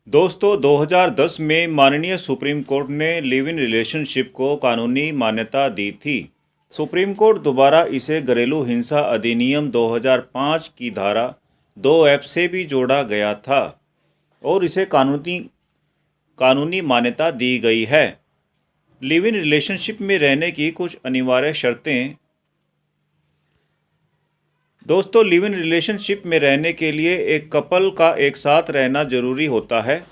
दोस्तों 2010 में माननीय सुप्रीम कोर्ट ने लिव इन रिलेशनशिप को कानूनी मान्यता दी थी। सुप्रीम कोर्ट द्वारा इसे घरेलू हिंसा अधिनियम 2005 की धारा 2F से भी जोड़ा गया था और इसे कानूनी मान्यता दी गई है। लिव इन रिलेशनशिप में रहने की कुछ अनिवार्य शर्तें। दोस्तों, लिव इन रिलेशनशिप में रहने के लिए एक कपल का एक साथ रहना जरूरी होता है।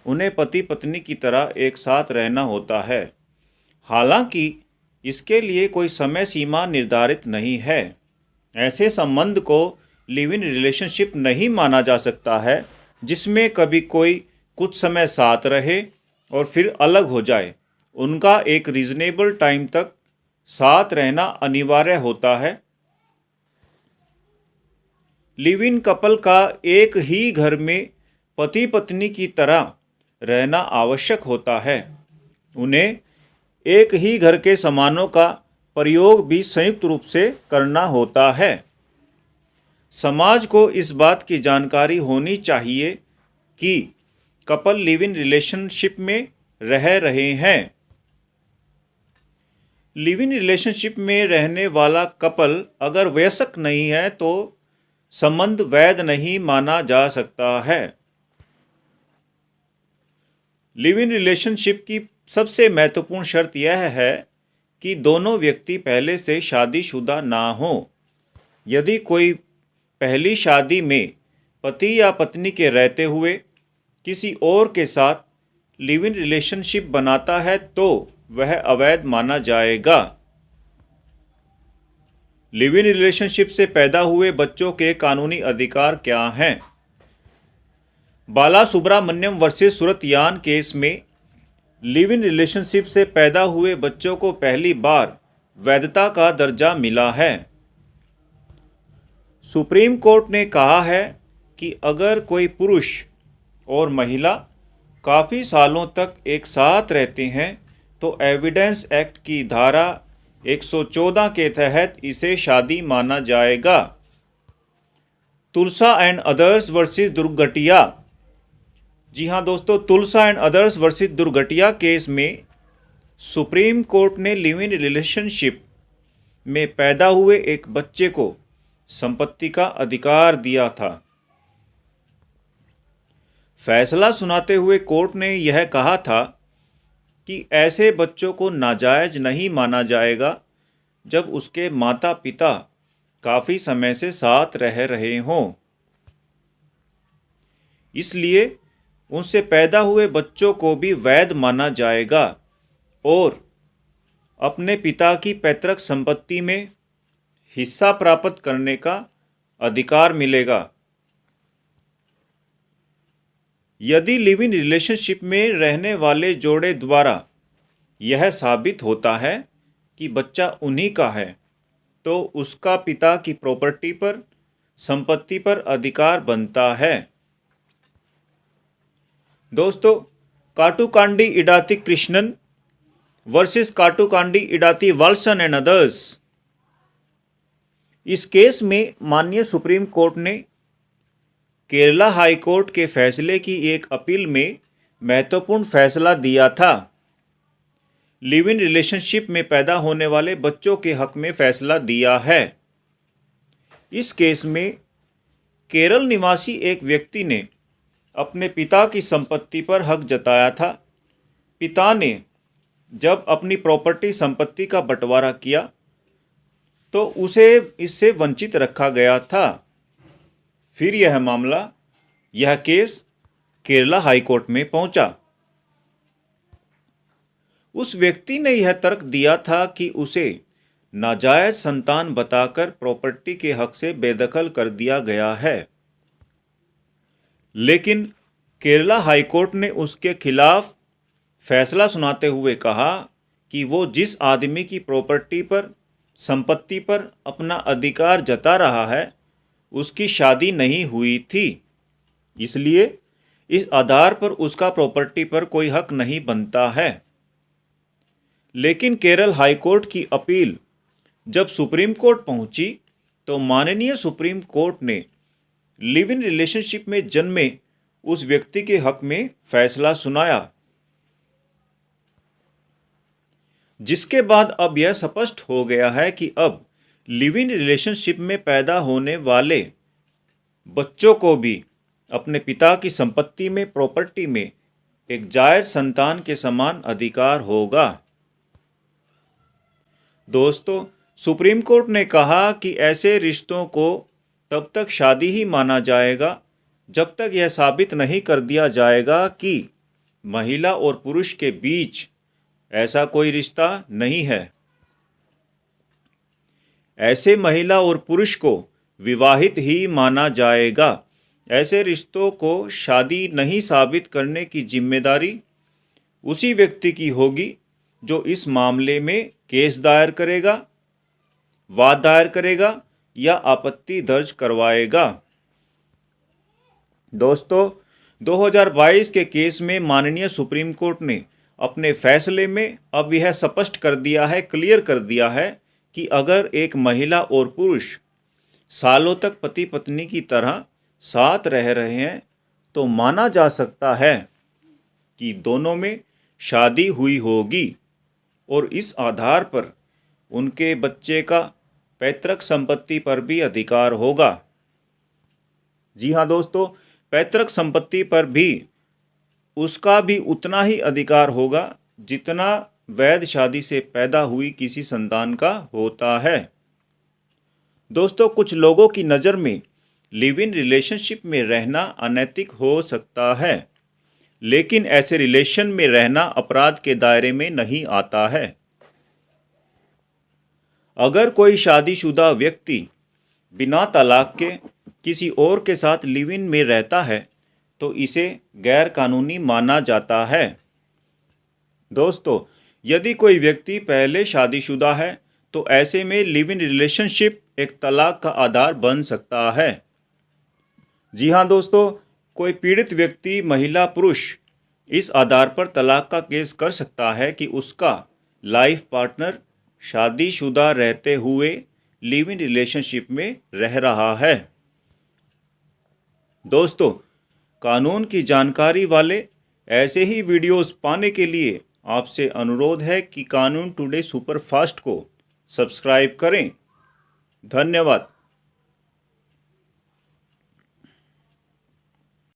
उन्हें पति पत्नी की तरह एक साथ रहना होता है। हालांकि इसके लिए कोई समय सीमा निर्धारित नहीं है। ऐसे संबंध को लिव इन रिलेशनशिप नहीं माना जा सकता है जिसमें कभी कोई कुछ समय साथ रहे और फिर अलग हो जाए। उनका एक रीजनेबल टाइम तक साथ रहना अनिवार्य होता है। लिव इन कपल का एक ही घर में पति पत्नी की तरह रहना आवश्यक होता है। उन्हें एक ही घर के सामानों का प्रयोग भी संयुक्त रूप से करना होता है। समाज को इस बात की जानकारी होनी चाहिए कि कपल लिव इन रिलेशनशिप में रह रहे हैं। लिव इन रिलेशनशिप में रहने वाला कपल अगर वयस्क नहीं है तो संबंध वैध नहीं माना जा सकता है। लिव इन रिलेशनशिप की सबसे महत्वपूर्ण शर्त यह है कि दोनों व्यक्ति पहले से शादीशुदा ना हो। यदि कोई पहली शादी में पति या पत्नी के रहते हुए किसी और के साथ लिव इन रिलेशनशिप बनाता है तो वह अवैध माना जाएगा। लिव इन रिलेशनशिप से पैदा हुए बच्चों के कानूनी अधिकार क्या हैं? बाला सुब्रमण्यम वर्सेस सूरतयान केस में लिव इन रिलेशनशिप से पैदा हुए बच्चों को पहली बार वैधता का दर्जा मिला है। सुप्रीम कोर्ट ने कहा है कि अगर कोई पुरुष और महिला काफ़ी सालों तक एक साथ रहते हैं तो एविडेंस एक्ट की धारा 114 के तहत इसे शादी माना जाएगा। तुलसा एंड अदर्स वर्सेस दुर्गटिया। जी हाँ दोस्तों, तुलसा एंड अदर्स वर्सेस दुर्गटिया केस में सुप्रीम कोर्ट ने लिव इन रिलेशनशिप में पैदा हुए एक बच्चे को संपत्ति का अधिकार दिया था। फैसला सुनाते हुए कोर्ट ने यह कहा था कि ऐसे बच्चों को नाजायज नहीं माना जाएगा जब उसके माता पिता काफ़ी समय से साथ रह रहे हों। इसलिए उनसे पैदा हुए बच्चों को भी वैध माना जाएगा और अपने पिता की पैतृक संपत्ति में हिस्सा प्राप्त करने का अधिकार मिलेगा। यदि लिव इन रिलेशनशिप में रहने वाले जोड़े द्वारा यह साबित होता है कि बच्चा उन्हीं का है तो उसका पिता की प्रॉपर्टी पर, संपत्ति पर अधिकार बनता है। दोस्तों, Kattukandi Edathil Krishnan versus Kattukandi Edathil Valsan and others. इस केस में माननीय सुप्रीम कोर्ट ने केरला हाई कोर्ट के फैसले की एक अपील में महत्वपूर्ण फैसला दिया था। लिव इन रिलेशनशिप में पैदा होने वाले बच्चों के हक में फैसला दिया है। इस केस में केरल निवासी एक व्यक्ति ने अपने पिता की संपत्ति पर हक जताया था। पिता ने जब अपनी प्रॉपर्टी संपत्ति का बंटवारा किया तो उसे इससे वंचित रखा गया था। फिर यह केस केरला हाई कोर्ट में पहुंचा। उस व्यक्ति ने यह तर्क दिया था कि उसे नाजायज संतान बताकर प्रॉपर्टी के हक से बेदखल कर दिया गया है। लेकिन केरला हाई कोर्ट ने उसके खिलाफ फैसला सुनाते हुए कहा कि वो जिस आदमी की प्रॉपर्टी पर, संपत्ति पर अपना अधिकार जता रहा है उसकी शादी नहीं हुई थी, इसलिए इस आधार पर उसका प्रॉपर्टी पर कोई हक नहीं बनता है। लेकिन केरल हाई कोर्ट की अपील जब सुप्रीम कोर्ट पहुंची तो माननीय सुप्रीम कोर्ट ने लिव इन रिलेशनशिप में जन्मे उस व्यक्ति के हक में फैसला सुनाया, जिसके बाद अब यह स्पष्ट हो गया है कि अब लिव इन रिलेशनशिप में पैदा होने वाले बच्चों को भी अपने पिता की संपत्ति में, प्रॉपर्टी में एक जायज संतान के समान अधिकार होगा। दोस्तों, सुप्रीम कोर्ट ने कहा कि ऐसे रिश्तों को तब तक शादी ही माना जाएगा जब तक यह साबित नहीं कर दिया जाएगा कि महिला और पुरुष के बीच ऐसा कोई रिश्ता नहीं है। ऐसे महिला और पुरुष को विवाहित ही माना जाएगा। ऐसे रिश्तों को शादी नहीं साबित करने की जिम्मेदारी उसी व्यक्ति की होगी जो इस मामले में केस दायर करेगा, वाद दायर करेगा या आपत्ति दर्ज करवाएगा। दोस्तों, 2022 के केस में माननीय सुप्रीम कोर्ट ने अपने फैसले में अब यह स्पष्ट कर दिया है, क्लियर कर दिया है कि अगर एक महिला और पुरुष सालों तक पति पत्नी की तरह साथ रह रहे हैं तो माना जा सकता है कि दोनों में शादी हुई होगी और इस आधार पर उनके बच्चे का पैतृक संपत्ति पर भी अधिकार होगा। जी हाँ दोस्तों, पैतृक संपत्ति पर भी उसका भी उतना ही अधिकार होगा जितना वैध शादी से पैदा हुई किसी संतान का होता है। दोस्तों, कुछ लोगों की नज़र में लिव इन रिलेशनशिप में रहना अनैतिक हो सकता है, लेकिन ऐसे रिलेशन में रहना अपराध के दायरे में नहीं आता है। अगर कोई शादीशुदा व्यक्ति बिना तलाक के किसी और के साथ लिव इन में रहता है तो इसे गैर कानूनी माना जाता है। दोस्तों, यदि कोई व्यक्ति पहले शादीशुदा है तो ऐसे में लिव इन रिलेशनशिप एक तलाक का आधार बन सकता है। जी हाँ दोस्तों, कोई पीड़ित व्यक्ति महिला पुरुष इस आधार पर तलाक का केस कर सकता है कि उसका लाइफ पार्टनर शादीशुदा रहते हुए लिव इन रिलेशनशिप में रह रहा है। दोस्तों, कानून की जानकारी वाले ऐसे ही वीडियोस पाने के लिए आपसे अनुरोध है कि कानून टुडे सुपरफास्ट को सब्सक्राइब करें। धन्यवाद।